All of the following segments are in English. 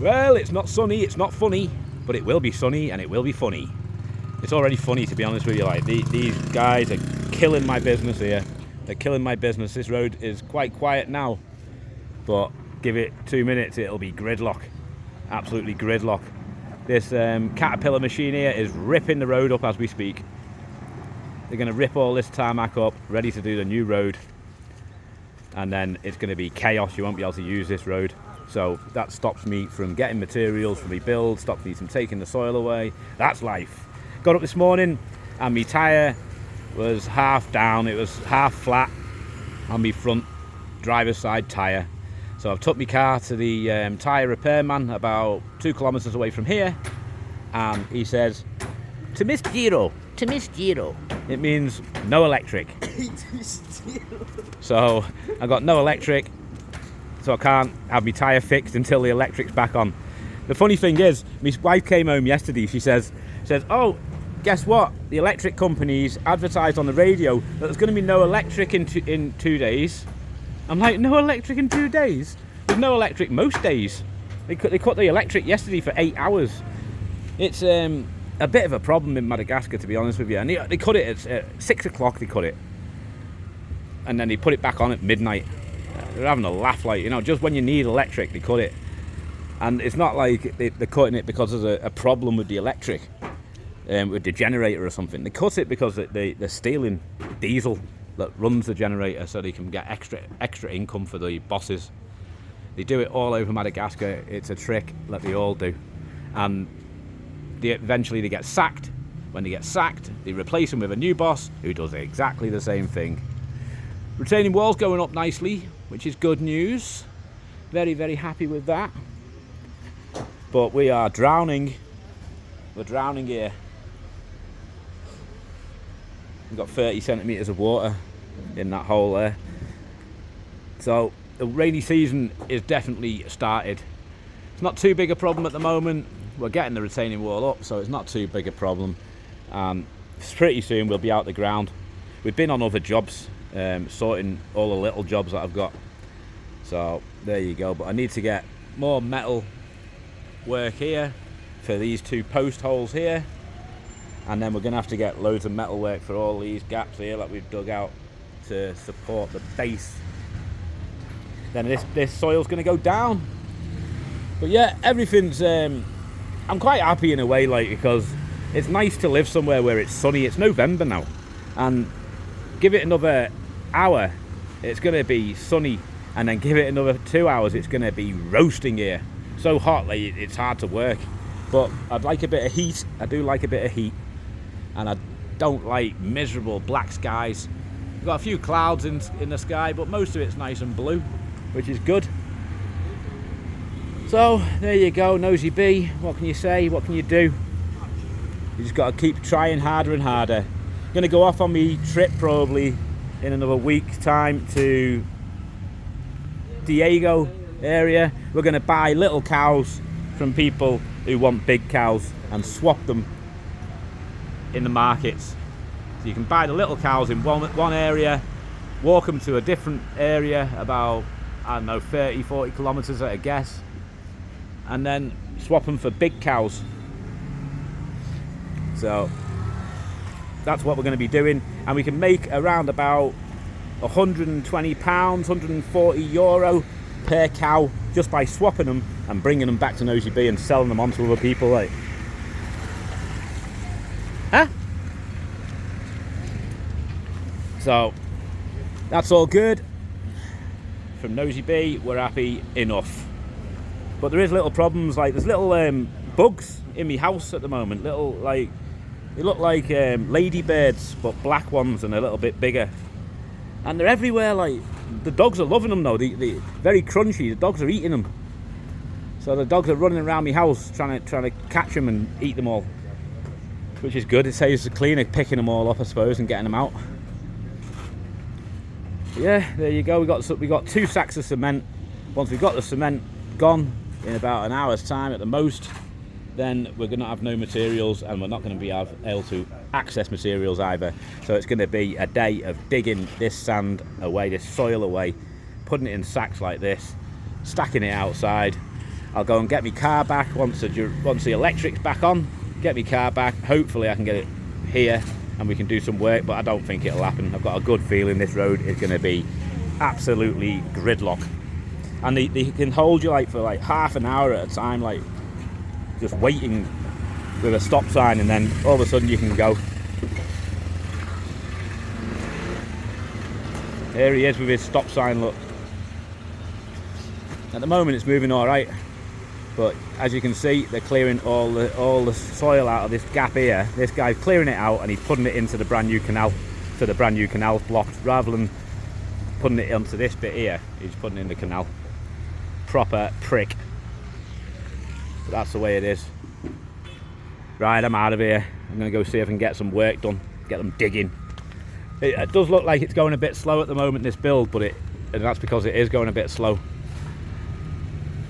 Well, it's not sunny, it's not funny, but it will be sunny and it will be funny. It's already funny, to be honest with you. Like these guys are killing my business here. They're killing my business. This road is quite quiet now, but give it 2 minutes, it'll be gridlock. Absolutely gridlock. This Caterpillar machine here is ripping the road up as we speak. They're going to rip all this tarmac up, ready to do the new road. And then it's going to be chaos. You won't be able to use this road. So that stops me from getting materials for my build, stops me from taking the soil away. That's life. Got up this morning and my tyre was half down. It was half flat on my front driver's side tyre. So I've took my car to the tyre repairman about 2 kilometres away from here. And he says, to Miss Giro. It means no electric. So I got no electric. So I can't have my tyre fixed until the electric's back on. The funny thing is, my wife came home yesterday. She says, oh, guess what? The electric companies advertised on the radio that there's going to be no electric in 2 days. I'm like, no electric in 2 days? There's no electric most days. They cut the electric yesterday for 8 hours. It's a bit of a problem in Madagascar, to be honest with you. And they cut it at 6 o'clock, they cut it. And then they put it back on at midnight. They're having a laugh, like, you know, just when you need electric, they cut it. And it's not like they're cutting it because there's a problem with the electric, with the generator or something. They cut it because they're stealing diesel that runs the generator so they can get extra income for the bosses. They do it all over Madagascar. It's a trick that they all do. And eventually they get sacked. When they get sacked, they replace them with a new boss who does exactly the same thing. Retaining wall's going up nicely, which is good news. Very, very happy with that. But we are drowning. We're drowning here. We've got 30 centimetres of water in that hole there. So the rainy season is definitely started. It's not too big a problem at the moment. We're getting the retaining wall up, so it's not too big a problem. Pretty soon we'll be out the ground. We've been on other jobs, sorting all the little jobs that I've got. So there you go. But I need to get more metal work here for these 2 post holes here. And then we're going to have to get loads of metal work for all these gaps here that we've dug out to support the base. Then this soil's going to go down. But yeah, everything's... I'm quite happy in a way, like, because it's nice to live somewhere where it's sunny. It's November now. And give it another hour, it's going to be sunny. And then give it another 2 hours, it's going to be roasting here. So hot, like, it's hard to work. But I'd like a bit of heat. I do like a bit of heat. And I don't like miserable black skies. We've got a few clouds in the sky, but most of it's nice and blue, which is good. So there you go, Nosy Be. What can you say? What can you do? You just got to keep trying harder and harder. I'm going to go off on my trip probably in another week's time to Diego area. We're going to buy little cows from people who want big cows and swap them in the markets. So you can buy the little cows in one area, walk them to a different area about, I don't know, 30-40 kilometres at a guess, and then swap them for big cows. So that's what we're going to be doing, and we can make around about £120, €140 per cow just by swapping them and bringing them back to Nosy Be and selling them on to other people, like. Huh? So that's all good. From Nosy Be, we're happy enough. But there is little problems, like there's little bugs in my house at the moment. Little, like, they look like ladybirds, but black ones and a little bit bigger. And they're everywhere. Like, the dogs are loving them though. They very crunchy. The dogs are eating them. So the dogs are running around my house trying to catch them and eat them all, which is good. It saves the cleaner picking them all up, I suppose, and getting them out. But yeah, there you go. We got 2 sacks of cement. Once we've got the cement gone in about an hour's time at the most, then we're going to have no materials, and we're not going to be able to access materials either. So it's going to be a day of digging this sand away, this soil away, putting it in sacks like this, stacking it outside, I'll go and get my car back once the electric's back on. Get my car back. Hopefully I can get it here and we can do some work, but I don't think it'll happen. I've got a good feeling this road is going to be absolutely gridlock. And they can hold you for half an hour at a time, just waiting with a stop sign, and then all of a sudden you can go. Here he is with his stop sign, look. At the moment it's moving all right, but as you can see, they're clearing all the soil out of this gap here. This guy's clearing it out and he's putting it into the brand new canal, to the brand new canal block, rather than putting it onto this bit here. He's putting it in the canal. Proper prick. But that's the way it is. Right, I'm out of here. I'm going to go see if I can get some work done, get them digging. It does look like it's going a bit slow at the moment, this build, and that's because it is going a bit slow.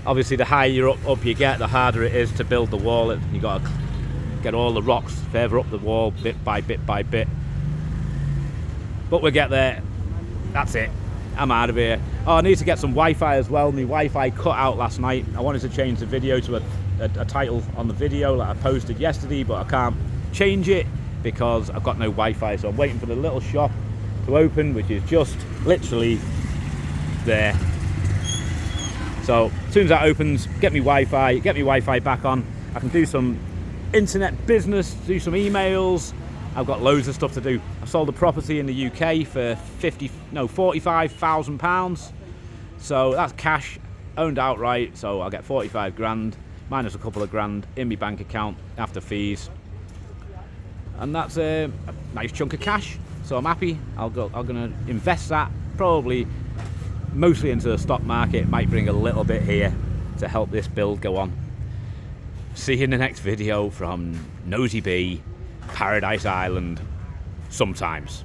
Obviously, the higher up you get, the harder it is to build the wall. You got to get all the rocks further up the wall, bit by bit by bit. But we'll get there. That's it. I'm out of here. Oh, I need to get some Wi-Fi as well. My Wi-Fi cut out last night. I wanted to change the video to a title on the video that I posted yesterday, but I can't change it because I've got no Wi-Fi. So I'm waiting for the little shop to open, which is just literally there. So as soon as that opens, get me Wi-Fi back on. I can do some internet business, do some emails. I've got loads of stuff to do. I sold a property in the UK for £45,000. So that's cash, owned outright. So I'll get 45 grand, minus a couple of grand in my bank account after fees. And that's a nice chunk of cash. So I'm happy. I'm gonna invest that probably mostly into the stock market. Might bring a little bit here to help this build go on. See you in the next video from Nosy Be, Paradise Island, sometimes.